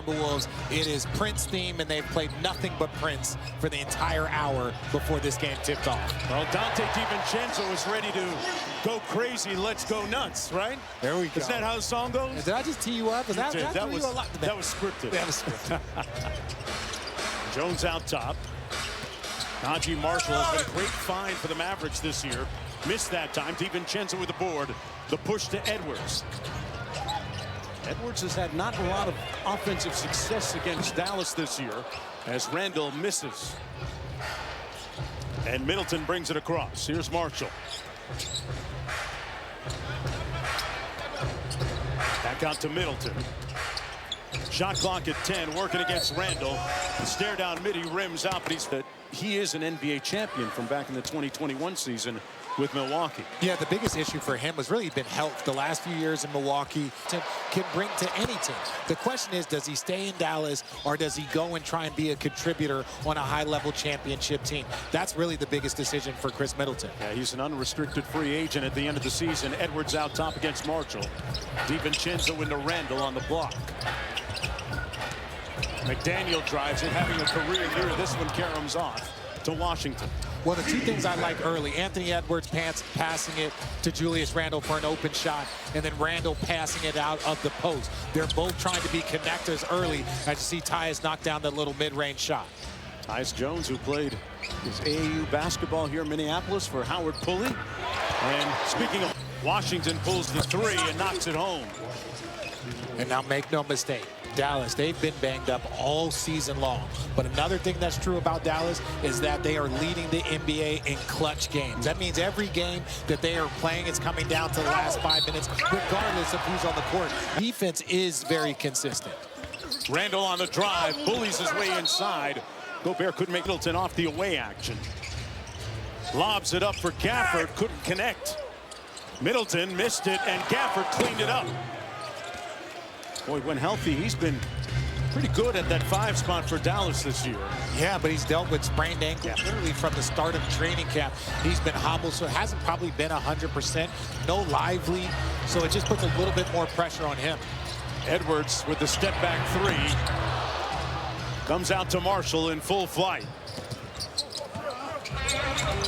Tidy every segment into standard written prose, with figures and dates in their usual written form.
Timberwolves, it is Prince theme, and they've played nothing but Prince for the entire hour before this game tipped off. Well, Dante DiVincenzo is ready to go crazy. Let's go nuts, right? There we go. Isn't that how the song goes? Did I just tee you up? That was scripted. That was scripted. Jones out top. Najee Marshall has been a great find for the Mavericks this year. Missed that time. DiVincenzo with the board. The push to Edwards. Edwards has had not a lot of offensive success against Dallas this year as Randall misses. And Middleton brings it across. Here's Marshall. Back out to Middleton. Shot clock at 10, working against Randall. The stare down mid, he rims out, but he is an NBA champion from back in the 2021 season with Milwaukee. Yeah, the biggest issue for him was really been health the last few years in Milwaukee. Can bring to any team. The question is, does he stay in Dallas or does he go and try and be a contributor on a high-level championship team? That's really the biggest decision for Chris Middleton. Yeah, he's an unrestricted free agent at the end of the season. Edwards out top against Marshall. DiVincenzo into Randall on the block. McDaniel drives it, having a career year. This one caroms off to Washington. Well, the two things I like early, Anthony Edwards passing it to Julius Randle for an open shot, and then Randle passing it out of the post. They're both trying to be connectors early, as you see Tyus knock down that little mid-range shot. Tyus Jones, who played his AAU basketball here in Minneapolis for Howard Pulley. And speaking of, Washington pulls the three and knocks it home. And now make no mistake, Dallas, they've been banged up all season long. But another thing that's true about Dallas is that they are leading the NBA in clutch games. That means every game that they are playing is coming down to the last 5 minutes, regardless of who's on the court. Defense is very consistent. Randall on the drive, bullies his way inside. Gobert couldn't make Middleton off the away action. Lobs it up for Gafford, couldn't connect. Middleton missed it, and Gafford cleaned it up. Boy, when healthy, he's been pretty good at that 5 spot for Dallas this year. Yeah, but he's dealt with sprained ankle literally from the start of training camp. He's been hobbled, so it hasn't probably been 100%. No lively, so it just puts a little bit more pressure on him. Edwards with the step back three. Comes out to Marshall in full flight.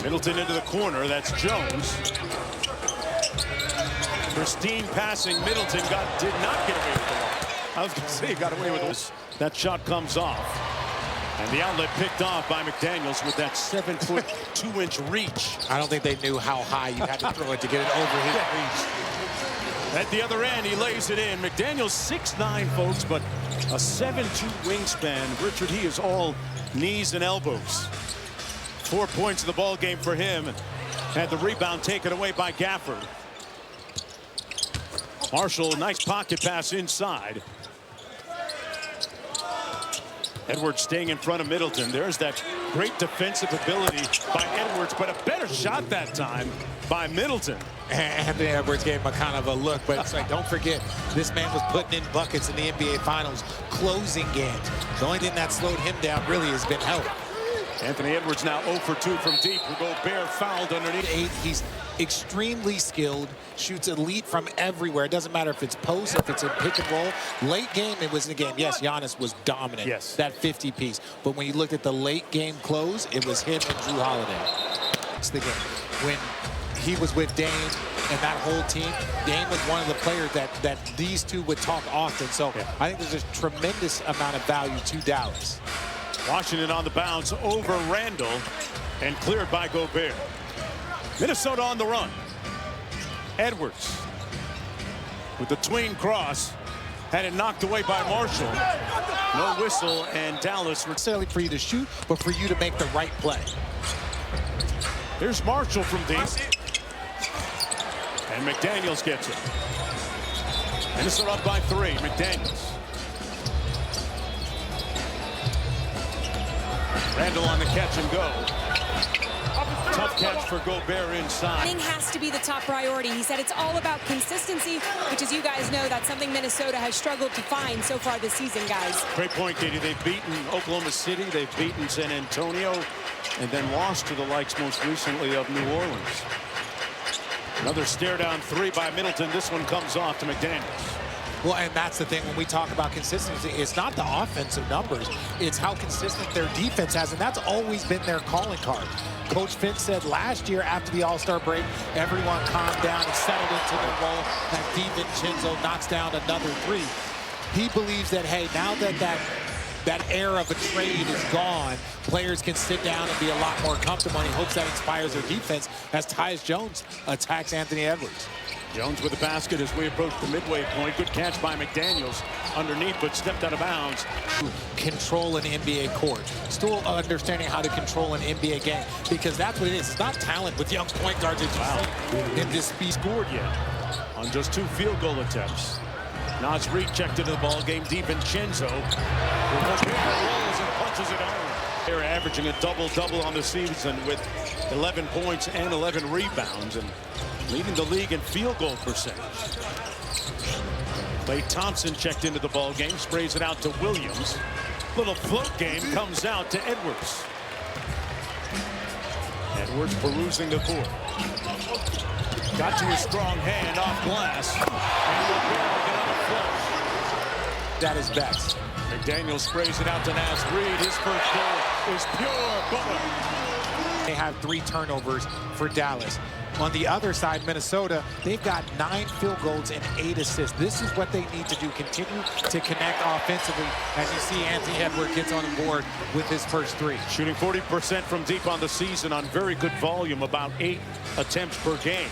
Middleton into the corner. That's Jones. Pristine passing. Middleton did not get away with the ball. I was going to say he got away with this. That shot comes off. And the outlet picked off by McDaniels with that 7-foot, 2-inch reach. I don't think they knew how high you had to throw it to get it over his reach. At the other end, he lays it in. McDaniels 6'9", folks, but a 7'2" wingspan. Richard, he is all knees and elbows. 4 points in the ball game for him. Had the rebound taken away by Gafford. Marshall, nice pocket pass inside. Edwards staying in front of Middleton. There's that great defensive ability by Edwards, but a better shot that time by Middleton. Anthony Edwards gave him a kind of a look, but it's like, don't forget, this man was putting in buckets in the NBA Finals, closing games. The only thing that slowed him down really has been health. Anthony Edwards now 0 for 2 from deep. Gobert fouled underneath. He's extremely skilled, shoots elite from everywhere. It doesn't matter if it's post, if it's a pick and roll. Late game, it was in the game. Yes, Giannis was dominant, yes, that 50 piece. But when you looked at the late game close, it was him and Drew Holiday. It's the game. When he was with Dame and that whole team, Dame was one of the players that these two would talk often. So I think there's a tremendous amount of value to Dallas. Washington on the bounce over Randall and cleared by Gobert. Minnesota on the run. Edwards with the tween cross, had it knocked away by Marshall. No whistle, and Dallas. Necessarily for you to shoot, but for you to make the right play. Here's Marshall from deep. And McDaniels gets it. Minnesota up by 3. McDaniels. Randall on the catch and go. Tough catch for Gobert inside. Winning has to be the top priority. He said it's all about consistency, which, as you guys know, that's something Minnesota has struggled to find so far this season, guys. Great point, Katie. They've beaten Oklahoma City, they've beaten San Antonio, and then lost to the likes most recently of New Orleans. Another stare down three by Middleton. This one comes off to McDaniels. Well, and that's the thing when we talk about consistency, it's not the offensive numbers, it's how consistent their defense has, and that's always been their calling card. Coach Finch said last year after the All-Star break, everyone calmed down and settled into their role as DiVincenzo knocks down another three. He believes that, hey, now that era of a trade is gone, players can sit down and be a lot more comfortable, and he hopes that inspires their defense as Tyus Jones attacks Anthony Edwards. Jones with the basket as we approach the midway point. Good catch by McDaniels underneath, but stepped out of bounds. Control an NBA court. Still understanding how to control an NBA game, because that's what it is. It's not talent with young point guards in this speed. Scored yet on just 2 field goal attempts. Naz Reid checked into the ball game. DiVincenzo rolls and punches it home. They're averaging a double-double on the season with 11 points and 11 rebounds and leading the league in field goal percentage. Klay Thompson checked into the ball game, sprays it out to Williams. Little float game comes out to Edwards. Edwards perusing the court. Got to his strong hand off glass. And That is best. McDaniel sprays it out to Naz Reid. His first goal is pure butter. They have 3 turnovers for Dallas. On the other side, Minnesota, they've got 9 field goals and 8 assists. This is what they need to do, continue to connect offensively. As you see, Anthony Edwards gets on the board with his first 3. Shooting 40% from deep on the season on very good volume, about 8 attempts per game.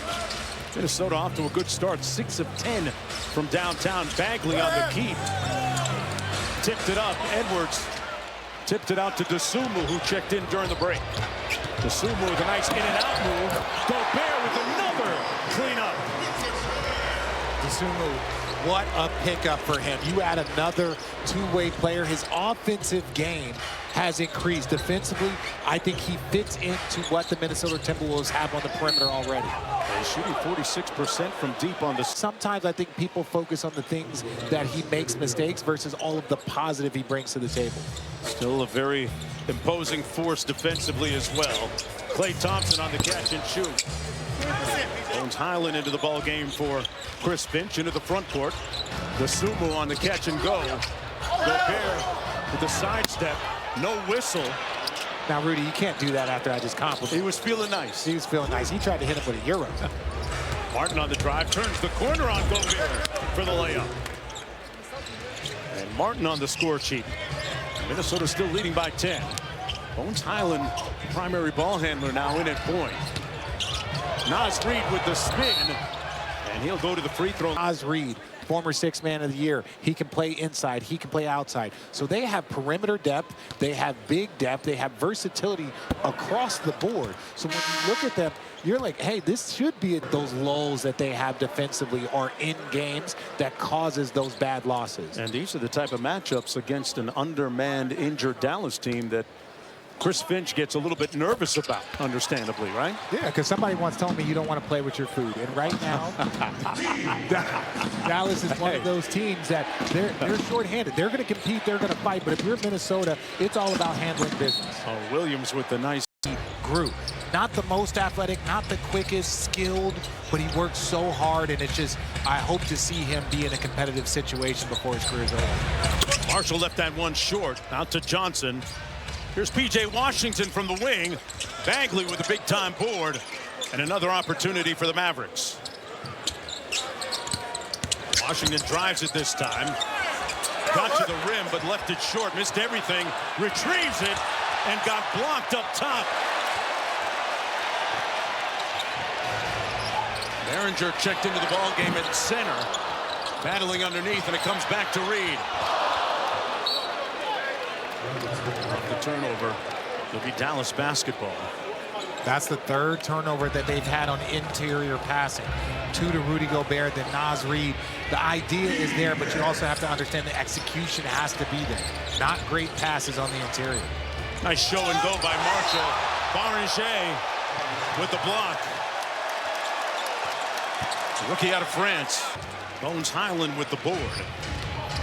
Minnesota off to a good start, 6 of 10 from downtown. Bagley on the keep. Tipped it up. Edwards tipped it out to Dosunmu, who checked in during the break. Dosunmu with a nice in-and-out move. Gobert with another cleanup. Dosunmu, what a pickup for him. You add another two-way player. His offensive game has increased. Defensively, I think he fits into what the Minnesota Timberwolves have on the perimeter already. He's shooting 46% from deep on the... Sometimes I think people focus on the things that he makes mistakes versus all of the positive he brings to the table. Still a very imposing force defensively as well. Klay Thompson on the catch and shoot. Bones Highland into the ball game for Chris Finch into the front court. Dosunmu on the catch and go. Gobert with the sidestep. No whistle. Now, Rudy, you can't do that after I just complimented. He was feeling nice. He was feeling nice. He tried to hit him with a euro. Martin on the drive, turns the corner on Gobert for the layup. And Martin on the score sheet. Minnesota still leading by 10. Bones Highland, primary ball handler now in at point. Naz Reid with the spin, and he'll go to the free throw. Naz Reid, former 6th man of the year. He can play inside, he can play outside. So they have perimeter depth, they have big depth, they have versatility across the board. So when you look at them, you're like, hey, this should be those lulls that they have defensively or in games that causes those bad losses. And these are the type of matchups against an undermanned, injured Dallas team that Chris Finch gets a little bit nervous about, understandably, right? Yeah, because somebody once told me you don't want to play with your food. And right now, Dallas is one of those teams that they're shorthanded. They're going to compete, they're going to fight. But if you're Minnesota, it's all about handling business. Oh, Williams with the nice group. Not the most athletic, not the quickest, skilled, but he works so hard, and it's just, I hope to see him be in a competitive situation before his career is over. Marshall left that one short. Out to Johnson. Here's P.J. Washington from the wing. Bagley with a big-time board. And another opportunity for the Mavericks. Washington drives it this time. Got to the rim, but left it short. Missed everything. Retrieves it and got blocked up top. Behringer checked into the ball game at center. Battling underneath, and it comes back to Reid. The turnover. It'll be Dallas basketball. That's the 3rd turnover that they've had on interior passing. 2 to Rudy Gobert, then Naz Reid. The idea is there, but you also have to understand the execution has to be there. Not great passes on the interior. Nice show and go by Marshall. Behringer with the block. Rookie out of France. Bones Highland with the board.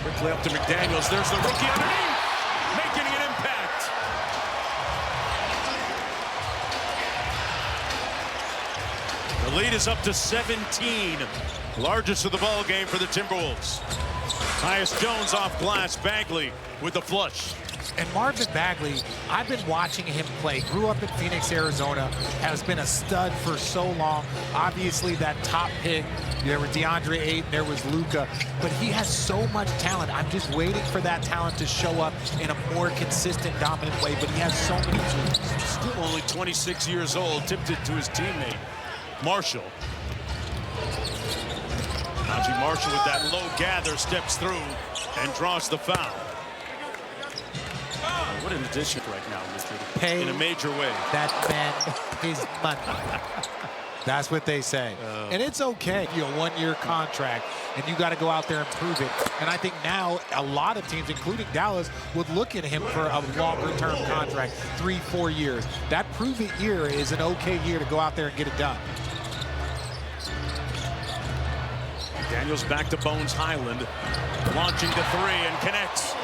Quickly up to McDaniels. There's the rookie underneath. Making an impact. The lead is up to 17. Largest of the ball game for the Timberwolves. Tyus Jones off glass. Bagley with the flush. And Marvin Bagley, I've been watching him play. Grew up in Phoenix, Arizona. Has been a stud for so long. Obviously, that top pick, there was DeAndre Ayton, there was Luka. But he has so much talent. I'm just waiting for that talent to show up in a more consistent, dominant way. But he has so many tools. Still only 26 years old. Tipped it to his teammate, Marshall. Najee Marshall with that low gather steps through and draws the foul. What an addition right now, Mr. Pay in a major way. That man his money. That's what they say. And it's okay. You know, one-year contract, and you got to go out there and prove it. And I think now a lot of teams, including Dallas, would look at him for a longer-term contract, 3-4 years. That prove-it year is an okay year to go out there and get it done. Daniels back to Bones Highland, launching the three and connects.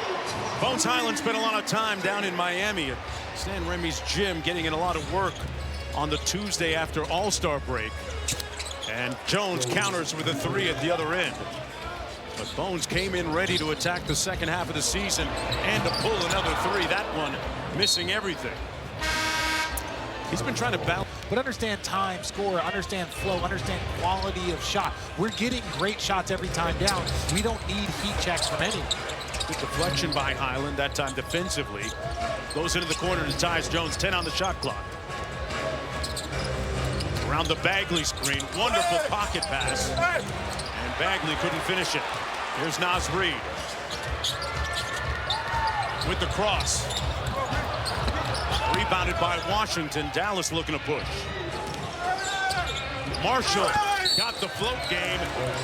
Bones Highland spent a lot of time down in Miami at Stan Remy's gym, getting in a lot of work on the Tuesday after All-Star break. And Jones counters with a three at the other end. But Bones came in ready to attack the second half of the season and to pull another three. That one missing everything. He's been trying to balance. But understand time, score, understand flow, understand quality of shot. We're getting great shots every time down. We don't need heat checks from anyone. Good deflection by Highland, that time defensively. Goes into the corner to Tyus Jones, 10 on the shot clock. Around the Bagley screen, wonderful pocket pass. And Bagley couldn't finish it. Here's Naz Reid with the cross. Rebounded by Washington. Dallas looking to push. Marshall got the float game.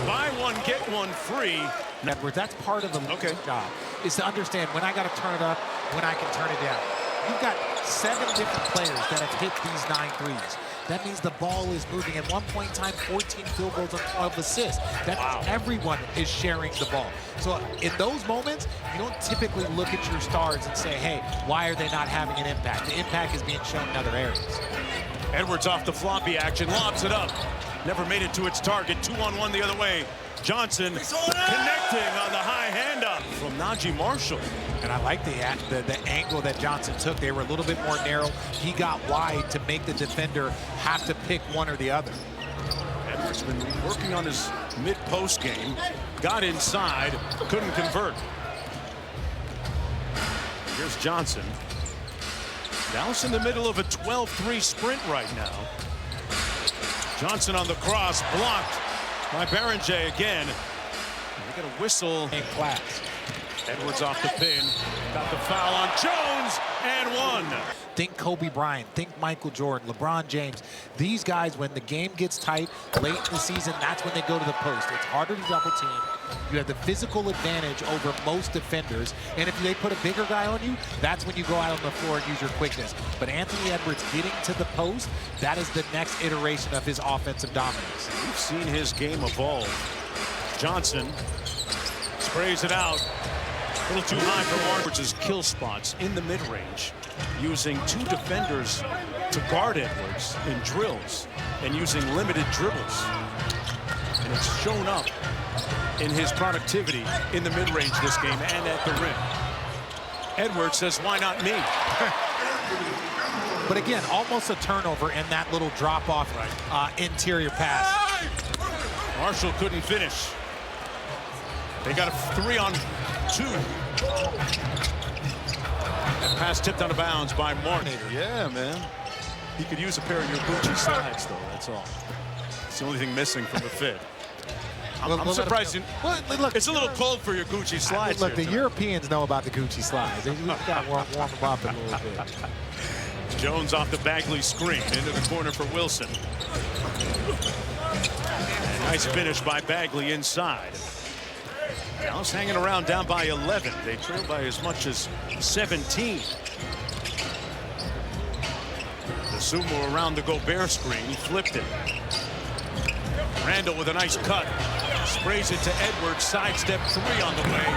Buy one, get one free. Edwards, that's part of the job, is to understand when I got to turn it up, when I can turn it down. You've got 7 different players that have hit these 9 threes. That means the ball is moving. At one point in time, 14 field goals and 12 assists. That means everyone is sharing the ball. So in those moments, you don't typically look at your stars and say, hey, why are they not having an impact? The impact is being shown in other areas. Edwards off the floppy action, lobs it up. Never made it to its target. 2-on-1 the other way. Johnson connecting on the high hand up from Najee Marshall. And I like the angle that Johnson took. They were a little bit more narrow. He got wide to make the defender have to pick one or the other. Edwards been working on his mid-post game. Got inside, couldn't convert. Here's Johnson. Dallas in the middle of a 12-3 sprint right now. Johnson on the cross, blocked by Berenger again. They get a whistle. In class. Edwards off the pin. Got the foul on Jones and one. Think Kobe Bryant, think Michael Jordan, LeBron James. These guys, when the game gets tight late in the season, that's when they go to the post. It's harder to double team. You have the physical advantage over most defenders. And if they put a bigger guy on you, that's when you go out on the floor and use your quickness. But Anthony Edwards getting to the post, that is the next iteration of his offensive dominance. We've seen his game evolve. Johnson sprays it out. A little too high for Edwards' kill spots in the mid-range, using 2 defenders to guard Edwards in drills and using limited dribbles. And it's shown up in his productivity in the mid-range this game and at the rim. Edwards says, why not me? But again, almost a turnover in that little drop-off interior pass. Marshall couldn't finish. They got a 3-on-2. That pass tipped out of bounds by Martin. Yeah, man. He could use a pair of your Gucci slides, though. That's all. It's the only thing missing from the fit. I'm surprised. Look, it's a little cold for your Gucci slides. Look, the Europeans know about the Gucci slides. We've got to warm them up a little bit. Jones off the Bagley screen into the corner for Wilson. And nice finish by Bagley inside. Dallas hanging around down by 11. They trail by as much as 17. The Sumo around the Gobert screen. He flipped it. Randall with a nice cut. Sprays it to Edwards. Sidestep 3 on the way.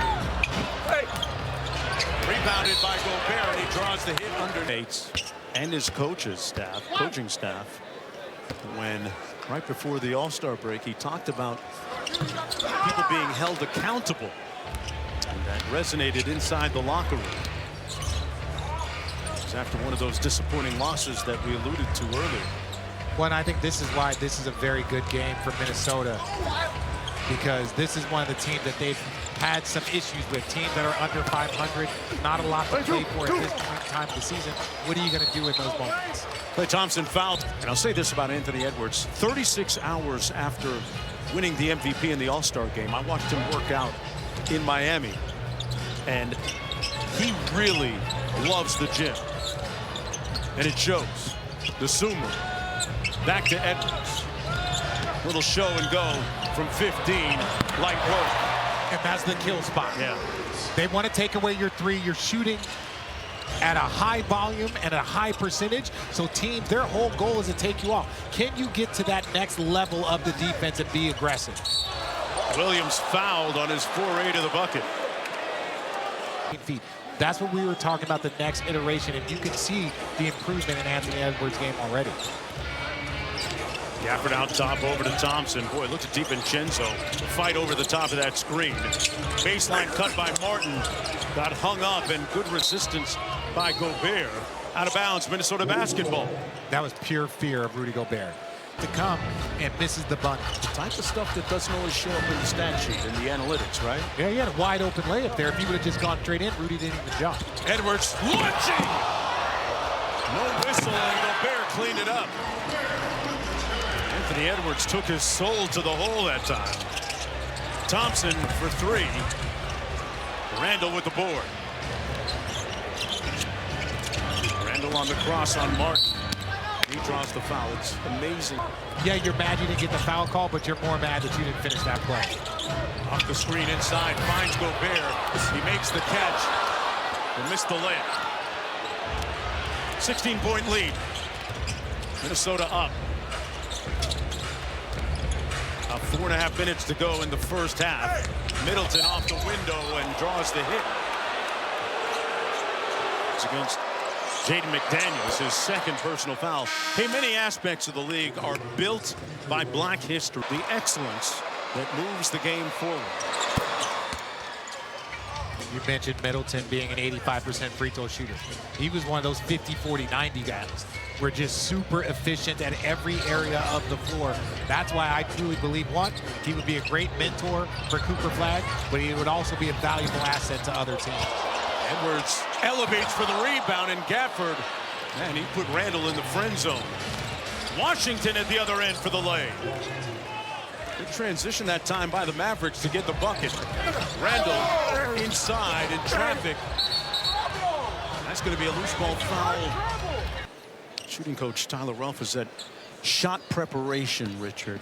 Rebounded by Gobert, and he draws the hit under Nate's and his coaching staff. When right before the All-Star break, he talked about people being held accountable And that resonated inside the locker room. It's after one of those disappointing losses that we alluded to earlier. Well, and I think this is why this is a very good game for Minnesota, because this is one of the teams that they've had some issues with. Teams that are under 500, not a lot to play for at this point in time of the season. What are you going to do in those moments? Klay Thompson fouled. And I'll say this about Anthony Edwards. 36 hours after winning the MVP in the All-Star game, I watched him work out in Miami. And he really loves the gym. And it shows. The Sumo. Back to Edwards. Little show and go from 15. Light work. And that's the kill spot. Yeah. They want to take away your three. You're shooting at a high volume and a high percentage. So teams, their whole goal is to take you off. Can you get to that next level of the defense and be aggressive? Williams fouled on his foray to the bucket. Feet. That's what we were talking about, the next iteration, and you can see the improvement in Anthony Edwards' game already. Gafford out top over to Thompson. Boy, look at DiVincenzo fight over the top of that screen. Baseline cut by Martin. Got hung up, and good resistance by Gobert. Out of bounds, Minnesota basketball. That was pure fear of Rudy Gobert to come and misses the bunny. The type of stuff that doesn't always show up in the stat sheet and the analytics, right? Yeah, he had a wide open layup there. If he would have just gone straight in, Rudy didn't even jump. Edwards launching. No whistle, and Gobert cleaned it up. Anthony Edwards took his soul to the hole that time. Thompson for three. Randall with the board. Randall on the cross on Martin. He draws the foul. It's amazing. Yeah, you're mad you didn't get the foul call, but you're more mad that you didn't finish that play. Off the screen inside, finds Gobert. He makes the catch. He missed the layup. 16-point lead. Minnesota up. 4.5 minutes to go in the first half. Middleton off the window and draws the hit. It's against Jaden McDaniels, his second personal foul. Hey, many aspects of the league are built by black history. The excellence that moves the game forward. You mentioned Middleton being an 85% free throw shooter. He was one of those 50, 40, 90 guys. We're just super efficient at every area of the floor. That's why I truly believe, one, he would be a great mentor for Cooper Flag, but he would also be a valuable asset to other teams. Edwards elevates for the rebound, and Gafford, man, he put Randall in the friend zone. Washington at the other end for the lay. Good transition that time by the Mavericks to get the bucket. Randall inside in traffic. That's going to be a loose ball foul. Shooting coach Tyler Ruff is at shot preparation, Richard.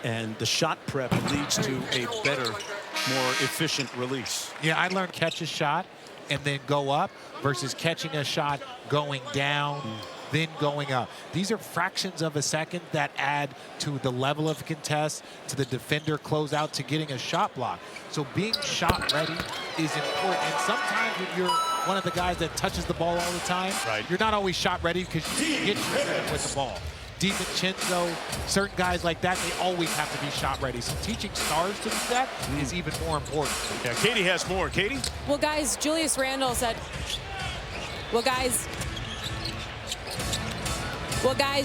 And the shot prep leads to a better, more efficient release. Yeah, I learned catch a shot and then go up versus catching a shot going down, then going up. These are fractions of a second that add to the level of contest, to the defender closeout, to getting a shot block. So being shot ready is important. And sometimes when you're one of the guys that touches the ball all the time, right, you're not always shot ready because you get triggered with the ball. DiVincenzo, certain guys like that, they always have to be shot ready. So teaching stars to do that is even more important. Yeah, Katie has more. Katie? Well, guys, Julius Randle said,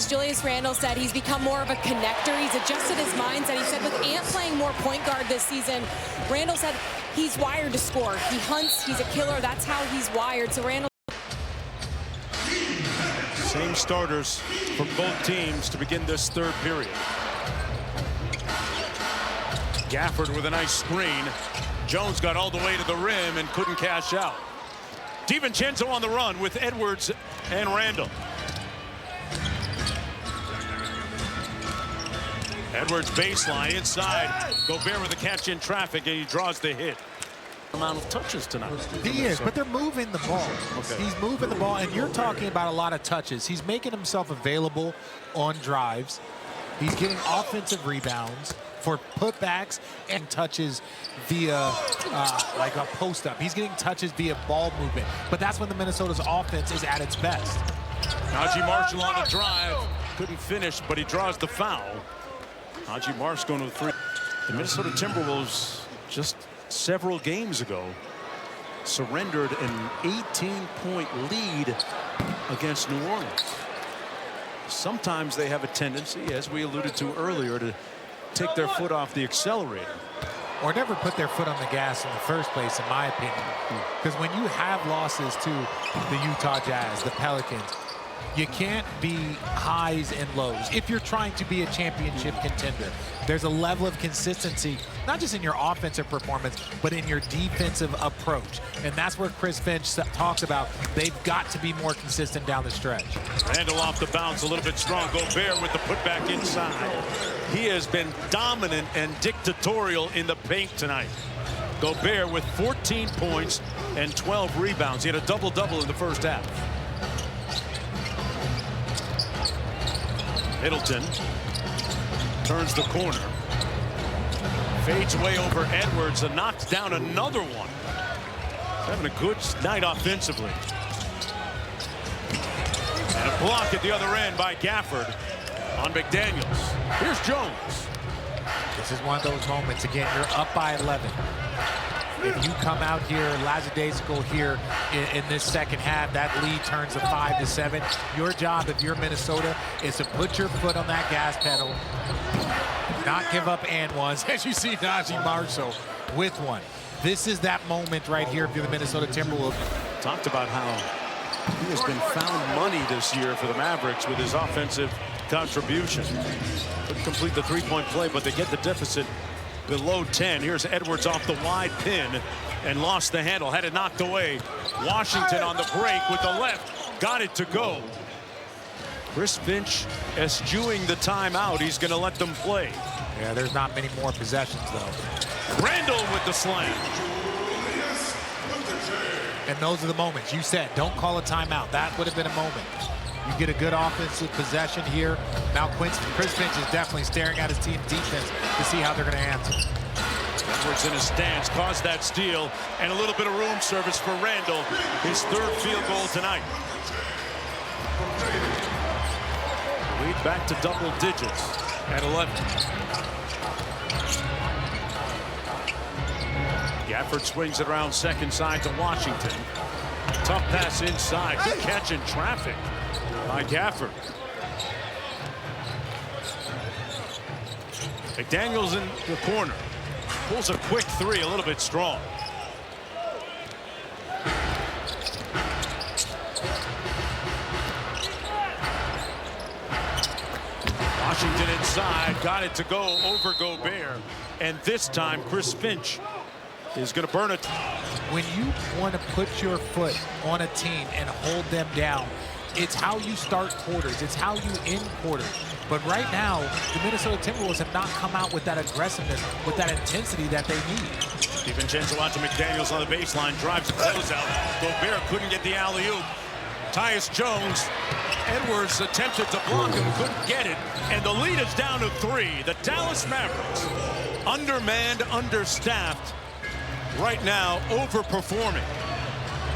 Julius Randle said he's become more of a connector. He's adjusted his mindset. He said with Ant playing more point guard this season, Randle said he's wired to score. He hunts, he's a killer. That's how he's wired. So Randle. Same starters for both teams to begin this third period. Gafford with a nice screen. Jones got all the way to the rim and couldn't cash out. DiVincenzo on the run with Edwards and Randall. Edwards baseline inside. Gobert with a catch in traffic, and he draws the hit. Amount of touches tonight. He is, but they're moving the ball. Okay. He's moving the ball, and you're talking about a lot of touches. He's making himself available on drives. He's getting offensive rebounds for putbacks and touches via like a post-up. He's getting touches via ball movement, but that's when the Minnesota's offense is at its best. Najee Marshall on the drive. Couldn't finish, but he draws the foul. Najee Marshall going to the three. The Minnesota Timberwolves just several games ago surrendered an 18-point lead against New Orleans. Sometimes they have a tendency, as we alluded to earlier, to take their foot off the accelerator. Or never put their foot on the gas in the first place, in my opinion. Because when you have losses to the Utah Jazz, the Pelicans, you can't be highs and lows. If you're trying to be a championship contender, there's a level of consistency, not just in your offensive performance, but in your defensive approach. And that's where Chris Finch talks about they've got to be more consistent down the stretch. Randle off the bounce, a little bit strong. Gobert with the putback inside. He has been dominant and dictatorial in the paint tonight. Gobert with 14 points and 12 rebounds. He had a double-double in the first half. Middleton turns the corner. Fades away over Edwards and knocks down another one. Having a good night offensively. And a block at the other end by Gafford on McDaniels. Here's Jones. This is one of those moments. Again, you're up by 11. If you come out here, lackadaisical here in this second half, that lead turns to 5 to 7. Your job, if you're Minnesota, is to put your foot on that gas pedal, not give up and ones, as you see Najee Marshall with one. This is that moment right here if you're the Minnesota Timberwolves. Talked about how he has been found money this year for the Mavericks with his offensive contribution. Couldn't complete the three-point play, but they get the deficit below 10. Here's Edwards off the wide pin and lost the handle. Had it knocked away. Washington on the break with the left. Got it to go. Chris Finch eschewing the timeout. He's going to let them play. Yeah, there's not many more possessions, though. Randle with the slam. And those are the moments. You said, don't call a timeout. That would have been a moment. You get a good offensive possession here. Now Chris Finch is definitely staring at his team's defense to see how they're going to answer. Edwards in his stance caused that steal, and a little bit of room service for Randle. His third field goal tonight. Lead back to double digits at 11. Gafford swings it around second side to Washington. Tough pass inside. Good catch in traffic by Gafford. McDaniels in the corner. Pulls a quick three, a little bit strong. Washington inside, got it to go over Gobert. And this time, Chris Finch is going to burn it. When you want to put your foot on a team and hold them down, it's how you start quarters. It's how you end quarters. But right now, the Minnesota Timberwolves have not come out with that aggressiveness, with that intensity that they need. DiVincenzo out to McDaniels on the baseline, drives the closeout. Gobert couldn't get the alley-oop. Tyus Jones, Edwards attempted to block him, couldn't get it, and the lead is down to 3. The Dallas Mavericks, undermanned, understaffed, right now overperforming.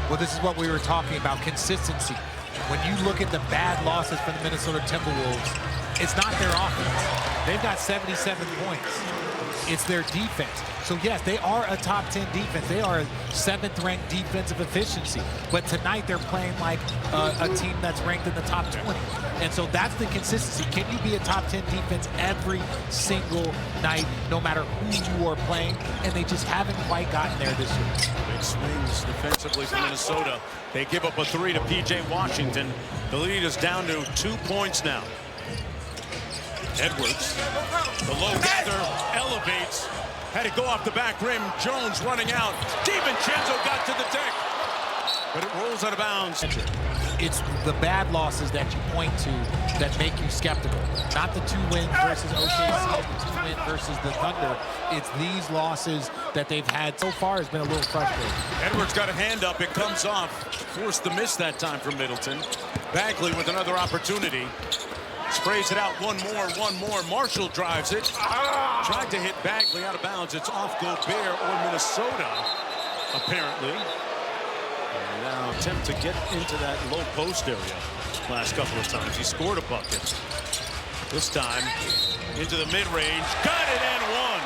Well, this is what we were talking about, consistency. When you look at the bad losses for the Minnesota Timberwolves, it's not their offense. They've got 77 points. It's their defense. So, yes, they are a top 10 defense. They are a 7th-ranked defensive efficiency. But tonight they're playing like a team that's ranked in the top 20. And so that's the consistency. Can you be a top 10 defense every single night, no matter who you are playing? And they just haven't quite gotten there this year. Big swings defensively from Minnesota. They give up a 3 to P.J. Washington. The lead is down to 2 points now. Edwards, the low gather, elevates. Had to go off the back rim. Jones running out. DiVincenzo got to the deck, but it rolls out of bounds. It's the bad losses that you point to that make you skeptical. Not the 2 wins versus OKC, the 2 wins versus the Thunder. It's these losses that they've had so far has been a little frustrating. Edwards got a hand up. It comes off. Forced the miss that time from Middleton. Bagley with another opportunity. Sprays it out. One more. Marshall drives it. Tried to hit Bagley out of bounds. It's off Gobert or Minnesota, apparently. And now attempt to get into that low post area last couple of times. He scored a bucket. This time into the mid-range. Got it and one.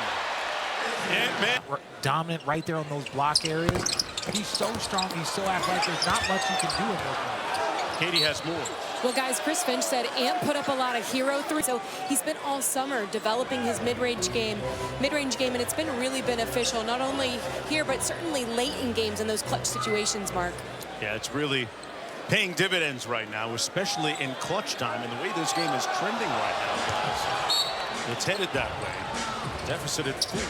Ant-Man. Dominant right there on those block areas. But he's so strong, he's so athletic, there's not much you can do in those moments. Katie has more. Well, guys, Chris Finch said Ant put up a lot of hero threes. So he's been all summer developing his mid-range game, and it's been really beneficial, not only here, but certainly late in games in those clutch situations, Mark. Yeah, it's really paying dividends right now, especially in clutch time. And the way this game is trending right now, guys, it's headed that way. Deficit at 4.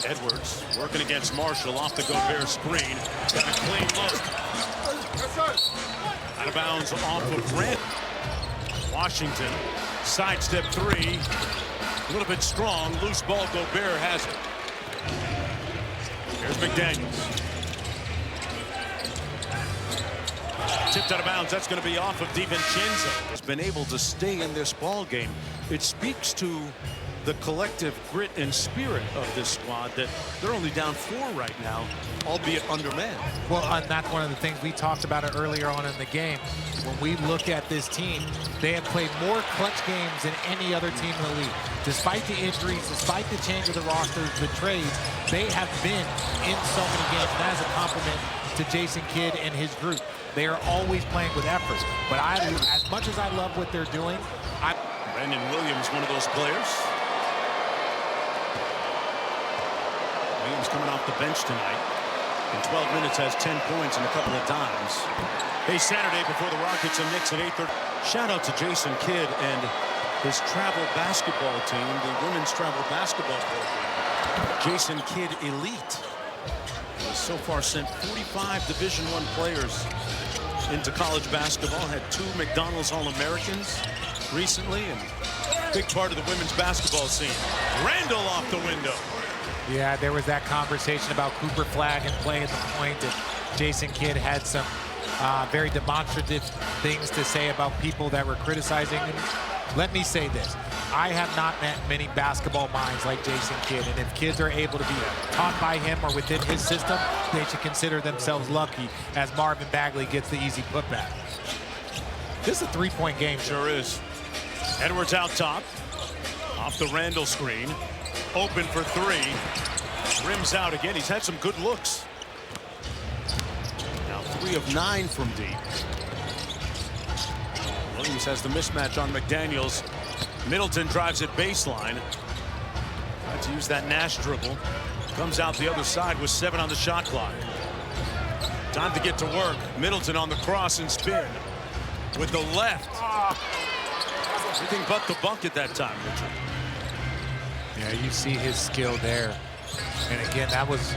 Edwards working against Marshall off the Gobert screen. Got a clean look. Out of bounds off of Grant. Washington, sidestep 3. A little bit strong. Loose ball, Gobert has it. Here's McDaniels. Tipped out of bounds. That's going to be off of DiVincenzo. Has been able to stay in this ball game. It speaks to the collective grit and spirit of this squad that they're only down 4 right now, albeit undermanned. Well, and that's one of the things we talked about it earlier on in the game. When we look at this team, they have played more clutch games than any other team in the league. Despite the injuries, despite the change of the rosters, the trades, they have been in so many games. And that is a compliment to Jason Kidd and his group. They are always playing with effort. But as much as I love what they're doing, Brandon Williams, one of those players. Williams coming off the bench tonight. In 12 minutes has 10 points and a couple of dimes. Hey, Saturday before the Rockets and Knicks at 8:30. Shout out to Jason Kidd and his travel basketball team, the women's travel basketball program. Jason Kidd Elite has so far sent 45 Division I players into college basketball. Had 2 McDonald's All-Americans recently, and big part of the women's basketball scene. Randall off the window. yeah, there was that conversation about Cooper Flagg and playing the point that Jason Kidd had some very demonstrative things to say about people that were criticizing him. Let me say this. I have not met many basketball minds like Jason Kidd, and if kids are able to be taught by him or within his system, they should consider themselves lucky as Marvin Bagley gets the easy putback. This is a 3-point game. Sure is. Edwards out top. Off the Randall screen. Open for 3. Rims out again. He's had some good looks. Now 3 of 9 from deep. Williams has the mismatch on McDaniels. Middleton drives it baseline. Tried to use that Nash dribble. Comes out the other side with 7 on the shot clock. Time to get to work. Middleton on the cross and spin. With the left. Everything but the bucket that time, Richard. Yeah, you see his skill there. And again, that was,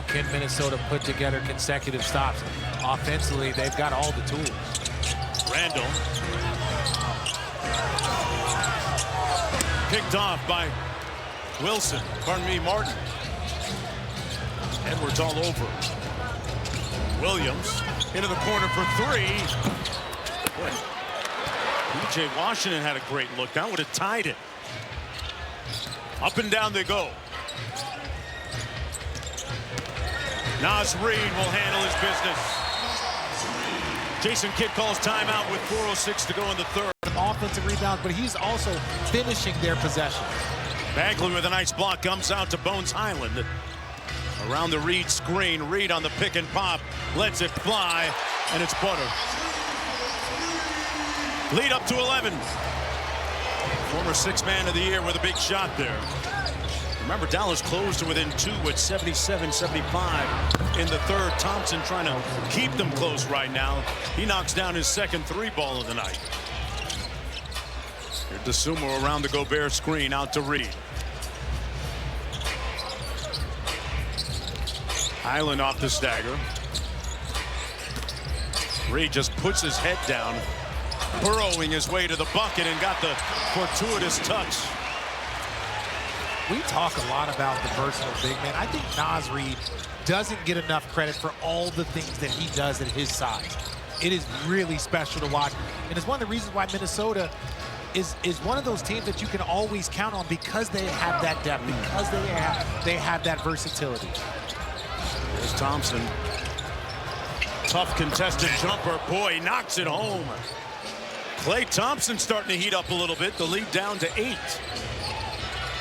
can Minnesota put together consecutive stops? Offensively, they've got all the tools. Randall. Picked off by Wilson. Pardon me, Martin. Edwards all over. Williams into the corner for 3. Boy, P.J. Washington had a great look. That would have tied it. Up and down they go. Naz Reid will handle his business. Jason Kidd calls timeout with 4:06 to go in the third. Offensive rebounds, but he's also finishing their possession. Bagley with a nice block comes out to Bones Highland. Around the Reid screen. Reid on the pick and pop. Lets it fly, and it's butter. Lead up to 11. Former 6th man of the year with a big shot there. Remember, Dallas closed to within 2 with 77-75 in the third. Thompson trying to keep them close right now. He knocks down his second 3-ball of the night. Here DeSumo around the Gobert screen out to Reid. Highland off the stagger. Reid just puts his head down, burrowing his way to the bucket, and got the fortuitous touch. We talk a lot about the versatile big man. I think Naz Reid doesn't get enough credit for all the things that he does at his size. It is really special to watch, and it's one of the reasons why Minnesota is one of those teams that you can always count on because they have that depth, because they have that versatility. There's Thompson. Tough contested jumper. Boy, he knocks it home. Klay Thompson starting to heat up a little bit. The lead down to 8.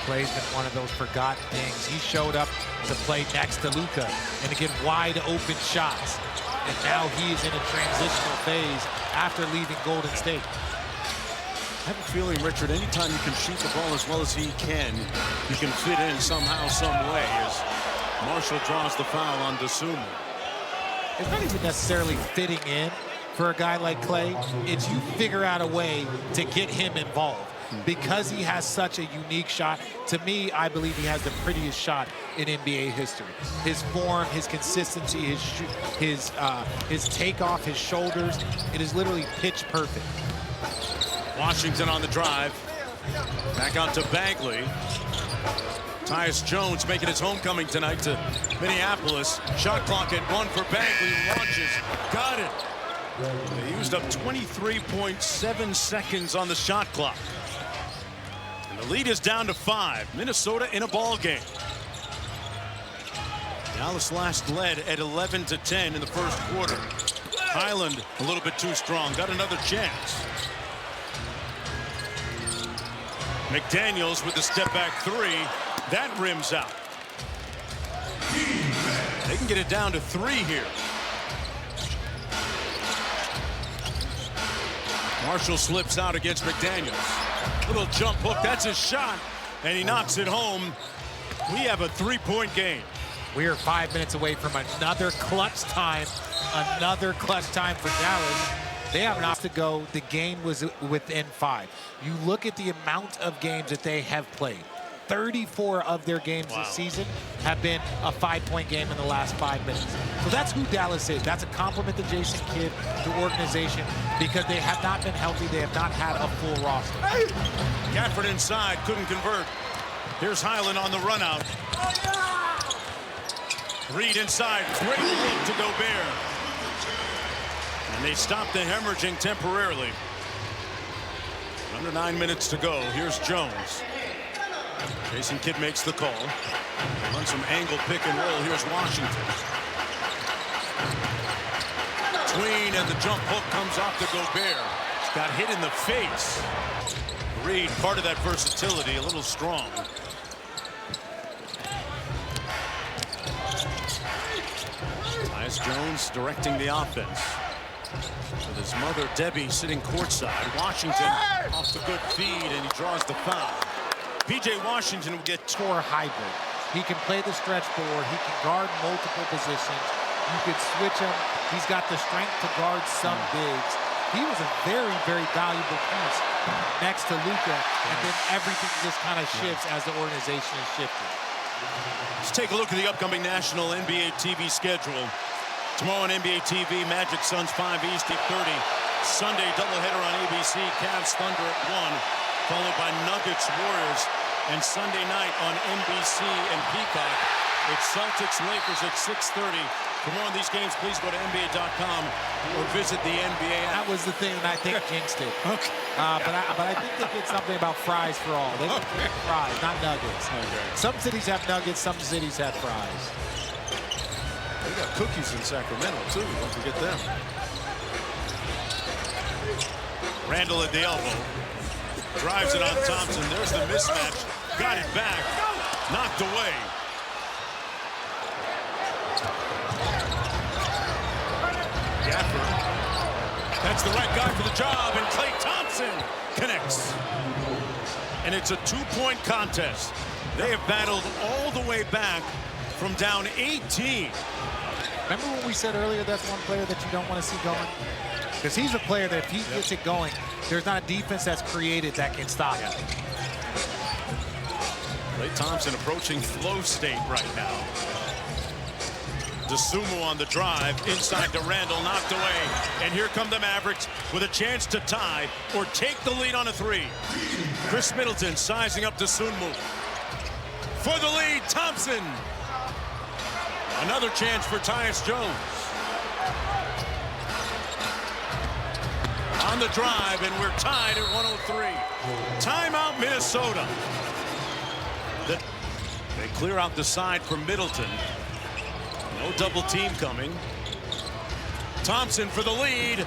Clay's been one of those forgotten things. He showed up to play next to Luka and to get wide open shots. And now he is in a transitional phase after leaving Golden State. I have a feeling, Richard, anytime you can shoot the ball as well as he can fit in somehow, some way, as Marshall draws the foul on Dosunmu. It's not even necessarily fitting in for a guy like Clay. It's you figure out a way to get him involved. Because he has such a unique shot, to me, I believe he has the prettiest shot in NBA history. His form, his consistency, his takeoff, his shoulders, it is literally pitch perfect. Washington on the drive. Back out to Bagley. Tyus Jones making his homecoming tonight to Minneapolis. Shot clock at 1 for Bagley. Launches. Got it. They used up 23.7 seconds on the shot clock. And the lead is down to 5. Minnesota in a ball game. Dallas last led at 11-10 in the first quarter. Highland a little bit too strong. Got another chance. McDaniels with the step back 3. That rims out. They can get it down to 3 here. Marshall slips out against McDaniels. Little jump hook. That's his shot. And he knocks it home. We have a 3-point game. We are 5 minutes away from another clutch time. Another clutch time for Dallas. They have enough to go. The game was within 5. You look at the amount of games that they have played. 34 of their games this season have been a 5-point game in the last 5 minutes. So that's who Dallas is. That's a compliment to Jason Kidd, the organization, because they have not been healthy. They have not had a full roster. Gafford inside, couldn't convert. Here's Highland on the run out. Reed inside, great look to Gobert. And they stop the hemorrhaging temporarily. Under 9 minutes to go. Here's Jones. Jason Kidd makes the call. Run some angle pick and roll. Here's Washington. Tween and the jump hook comes off to Gobert. Got hit in the face. Reed, part of that versatility, a little strong. Tyus Jones directing the offense. With his mother, Debbie, sitting courtside. Washington off the good feed, and he draws the foul. P.J. Washington will get score hybrid. He can play the stretch forward. He can guard multiple positions. You could switch him. He's got the strength to guard some bigs. He was a very, very valuable piece next to Luka, and then everything just kind of shifts as the organization is shifting. Let's take a look at the upcoming national NBA TV schedule. Tomorrow on NBA TV, Magic Suns 5 East 8:30. Sunday doubleheader on ABC, Cavs Thunder at 1, followed by Nuggets Warriors. And Sunday night on NBC and Peacock, it's Celtics Lakers at 6:30. For more on these games, please go to NBA.com or visit the NBA app. That was the thing that I think jinxed it. Okay. But I think they did something about fries for all. They did fries, not nuggets. Okay. Some cities have nuggets, some cities have fries. They got cookies in Sacramento, too. Don't forget them. Randall at the elbow. Drives it on Thompson. There's the mismatch. Got it back. Knocked away. Gafford. That's the right guy for the job. And Klay Thompson connects. And it's a 2-point contest. They have battled all the way back from down 18. Remember what we said earlier, that's one player that you don't want to see going? Because he's a player that if he gets it going, there's not a defense that's created that can stop him. Klay Thompson approaching flow state right now. Dosunmu on the drive, inside to Randall, knocked away. And here come the Mavericks with a chance to tie or take the lead on a 3. Chris Middleton sizing up Dosunmu. For the lead, Thompson. Another chance for Tyus Jones. On the drive, and we're tied at 103. Timeout, Minnesota. They clear out the side for Middleton. No double team coming. Thompson for the lead.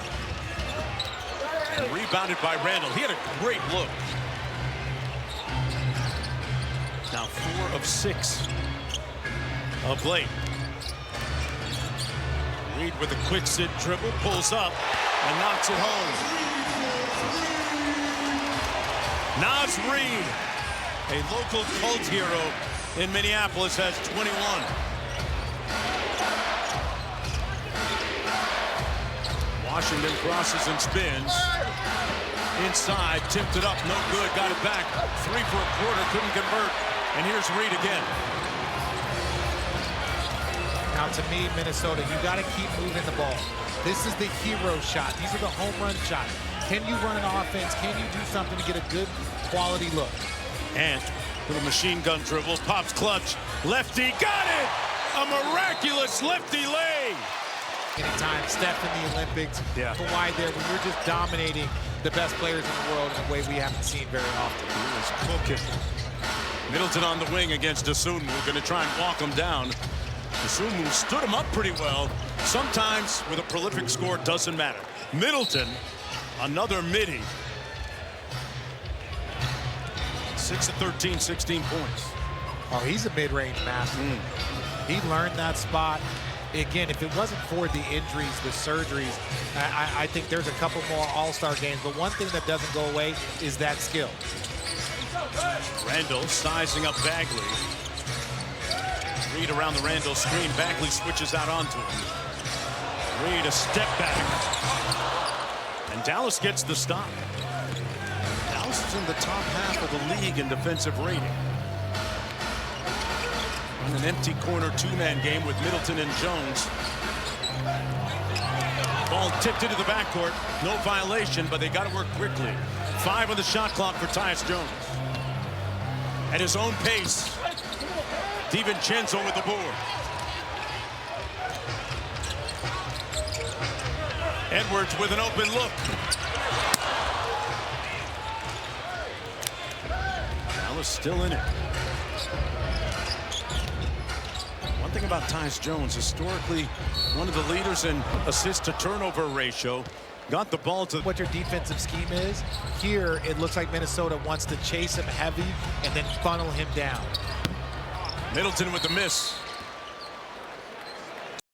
And rebounded by Randall. He had a great look. now 4 of 6 of late. Reed with a quick sit dribble, pulls up and knocks it home. Naz Reid, a local cult hero in Minneapolis, has 21. Washington crosses and spins. Inside, tipped it up, no good, got it back. 3 for a quarter, couldn't convert. And here's Reid again. Now, to me, Minnesota, you got to keep moving the ball. This is the hero shot. These are the home run shots. Can you run an offense? Can you do something to get a good quality look? And with a machine gun dribble, pops clutch. Lefty, got it! A miraculous lefty lay. Anytime, Steph in the Olympics, Yeah. Kawhi there, when you're just dominating the best players in the world in a way we haven't seen very often. He was cooking. Middleton on the wing against Dosunmu. Going to try and walk him down. Dosunmu stood him up pretty well. Sometimes with a prolific score, doesn't matter. Middleton, another midi. 6 of 13, 16 points. Oh, he's a mid-range master. He learned that spot. Again, if it wasn't for the injuries, the surgeries, I think there's a couple more all-star games. But one thing that doesn't go away is that skill. Randall sizing up Bagley. Reed around the Randall screen. Bagley switches out onto him. Reed a step back. And Dallas gets the stop. Dallas is in the top half of the league in defensive rating. In an empty corner two-man game with Middleton and Jones. Ball tipped into the backcourt. No violation, but they got to work quickly. 5 on the shot clock for Tyus Jones. At his own pace. DiVincenzo with the board. Edwards with an open look. Dallas still in it. One thing about Tyus Jones, historically one of the leaders in assist to turnover ratio. Got the ball to what your defensive scheme is. Here, it looks like Minnesota wants to chase him heavy and then funnel him down. Middleton with the miss.